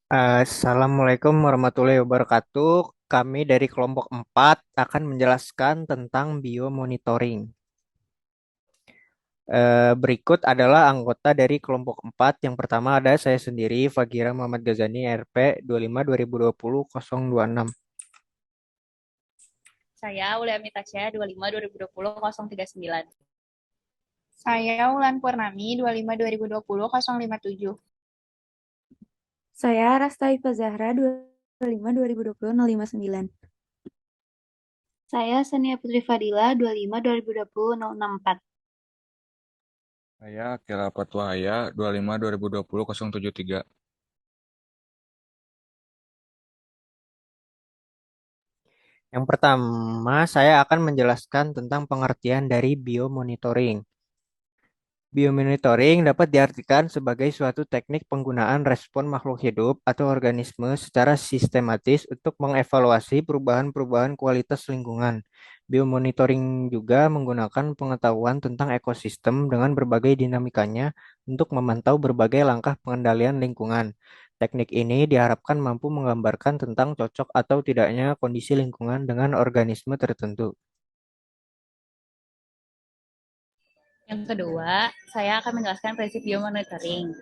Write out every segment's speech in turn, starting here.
Assalamualaikum warahmatullahi wabarakatuh. Kami dari kelompok 4 akan menjelaskan tentang biomonitoring. Berikut adalah anggota dari kelompok 4. Yang pertama ada saya sendiri, Fagira Muhammad Ghazani, RP 25 2020 026. Saya Uliami Tasya 25 2020 039. Saya Wulan Purnami, 25 2020 057. Saya Rasta Ifa Zahra 25 2020 059. Saya Sania Putri Fadila 25 2020 064. Saya Akila Patwahaya 25 2020 073. Yang pertama, saya akan menjelaskan tentang pengertian dari biomonitoring. Biomonitoring dapat diartikan sebagai suatu teknik penggunaan respon makhluk hidup atau organisme secara sistematis untuk mengevaluasi perubahan-perubahan kualitas lingkungan. Biomonitoring juga menggunakan pengetahuan tentang ekosistem dengan berbagai dinamikanya untuk memantau berbagai langkah pengendalian lingkungan. Teknik ini diharapkan mampu menggambarkan tentang cocok atau tidaknya kondisi lingkungan dengan organisme tertentu. Yang kedua, saya akan menjelaskan prinsip biomonitoring.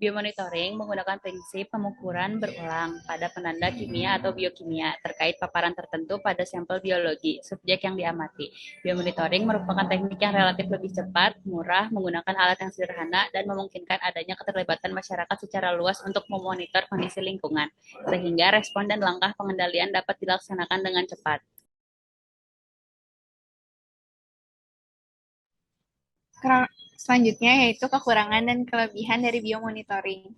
Biomonitoring menggunakan prinsip pengukuran berulang pada penanda kimia atau biokimia terkait paparan tertentu pada sampel biologi subjek yang diamati. Biomonitoring merupakan teknik yang relatif lebih cepat, murah, menggunakan alat yang sederhana, dan memungkinkan adanya keterlibatan masyarakat secara luas untuk memonitor kondisi lingkungan, sehingga respon dan langkah pengendalian dapat dilaksanakan dengan cepat. Selanjutnya yaitu kekurangan dan kelebihan dari biomonitoring.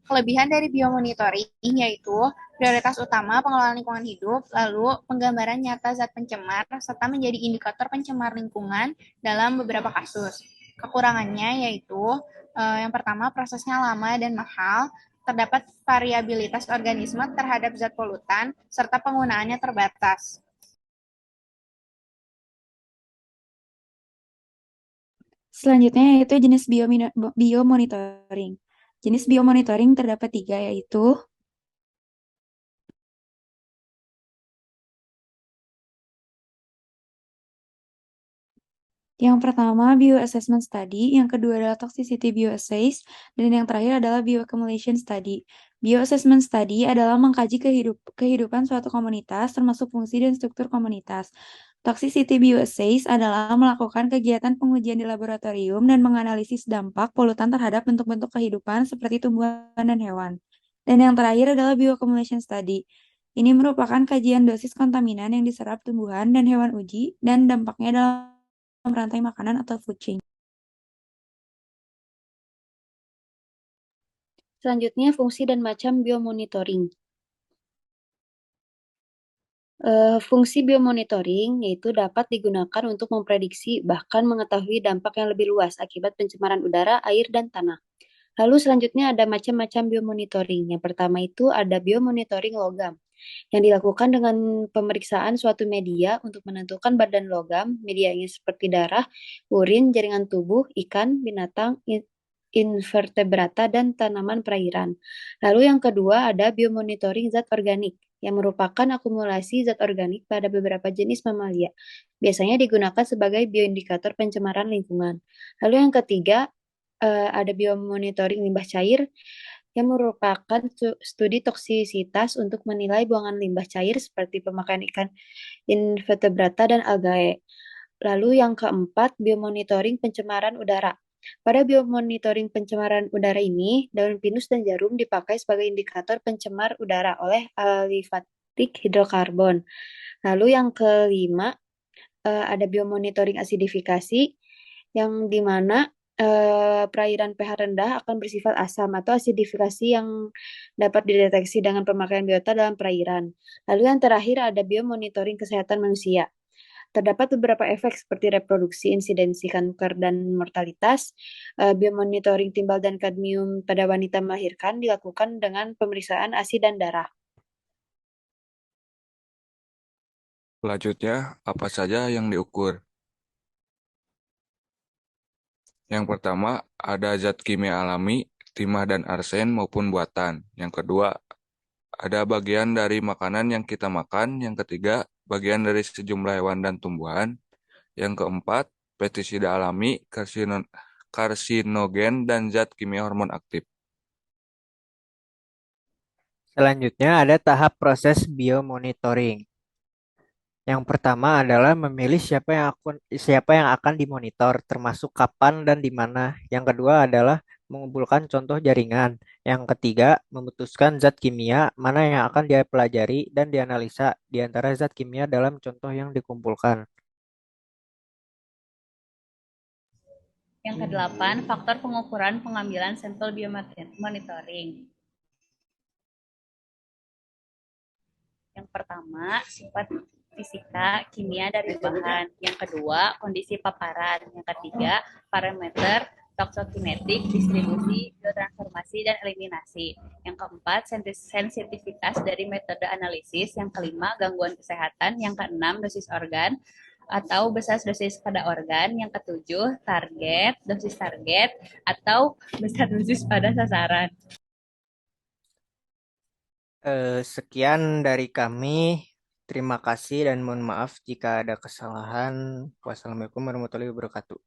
Kelebihan dari biomonitoring yaitu prioritas utama pengelolaan lingkungan hidup, lalu penggambaran nyata zat pencemar, serta menjadi indikator pencemar lingkungan dalam beberapa kasus. Kekurangannya yaitu yang pertama prosesnya lama dan mahal, terdapat variabilitas organisme terhadap zat polutan, serta penggunaannya terbatas. Selanjutnya yaitu jenis biomonitoring. Jenis biomonitoring terdapat 3 yaitu yang pertama bioassessment study, yang kedua adalah toxicity bioassays, dan yang terakhir adalah bioaccumulation study. Bioassessment study adalah mengkaji kehidupan suatu komunitas termasuk fungsi dan struktur komunitas. Toxicity bioassays adalah melakukan kegiatan pengujian di laboratorium dan menganalisis dampak polutan terhadap bentuk-bentuk kehidupan seperti tumbuhan dan hewan. Dan yang terakhir adalah bioaccumulation study. Ini merupakan kajian dosis kontaminan yang diserap tumbuhan dan hewan uji dan dampaknya dalam rantai makanan atau food chain. Selanjutnya, fungsi dan macam biomonitoring. Fungsi biomonitoring yaitu dapat digunakan untuk memprediksi bahkan mengetahui dampak yang lebih luas akibat pencemaran udara, air, dan tanah. Lalu selanjutnya ada macam-macam biomonitoring. Yang pertama itu ada biomonitoring logam, yang dilakukan dengan pemeriksaan suatu media untuk menentukan badan logam. Medianya seperti darah, urin, jaringan tubuh, ikan, binatang, invertebrata, dan tanaman perairan. Lalu yang kedua ada biomonitoring zat organik, yang merupakan akumulasi zat organik pada beberapa jenis mamalia. Biasanya digunakan sebagai bioindikator pencemaran lingkungan. Lalu yang ketiga, ada biomonitoring limbah cair, yang merupakan studi toksisitas untuk menilai buangan limbah cair seperti pemakaian ikan invertebrata dan algae. Lalu yang keempat, biomonitoring pencemaran udara. Pada biomonitoring pencemaran udara ini, daun pinus dan jarum dipakai sebagai indikator pencemar udara oleh alifatik hidrokarbon. Lalu yang kelima, ada biomonitoring asidifikasi, yang dimana perairan pH rendah akan bersifat asam atau asidifikasi yang dapat dideteksi dengan pemakaian biota dalam perairan. Lalu yang terakhir ada biomonitoring kesehatan manusia. Terdapat beberapa efek seperti reproduksi, insidensi kanker, dan mortalitas. Biomonitoring timbal dan kadmium pada wanita melahirkan dilakukan dengan pemeriksaan ASI dan darah. Selanjutnya, apa saja yang diukur? Yang pertama, ada zat kimia alami, timah dan arsen maupun buatan. Yang kedua, ada bagian dari makanan yang kita makan. Yang ketiga, bagian dari sejumlah hewan dan tumbuhan. Yang keempat, pestisida alami, karsinogen, dan zat kimia hormon aktif. Selanjutnya ada tahap proses biomonitoring. Yang pertama adalah memilih siapa yang akan dimonitor, termasuk kapan dan di mana. Yang kedua adalah mengumpulkan contoh jaringan. Yang ketiga, memutuskan zat kimia mana yang akan dia pelajari dan dianalisa di antara zat kimia dalam contoh yang dikumpulkan. Yang kedelapan, faktor pengukuran pengambilan sampel biomonitoring. Yang pertama, sifat fisika kimia dari bahan. Yang kedua, kondisi paparan. Yang ketiga, parameter toksokinetik, distribusi, biotransformasi, dan eliminasi. Yang keempat, sensitivitas dari metode analisis. Yang kelima, gangguan kesehatan. Yang keenam, dosis organ atau besar dosis pada organ. Yang ketujuh, dosis target, atau besar dosis pada sasaran. Sekian dari kami. Terima kasih dan mohon maaf jika ada kesalahan. Wassalamualaikum warahmatullahi wabarakatuh.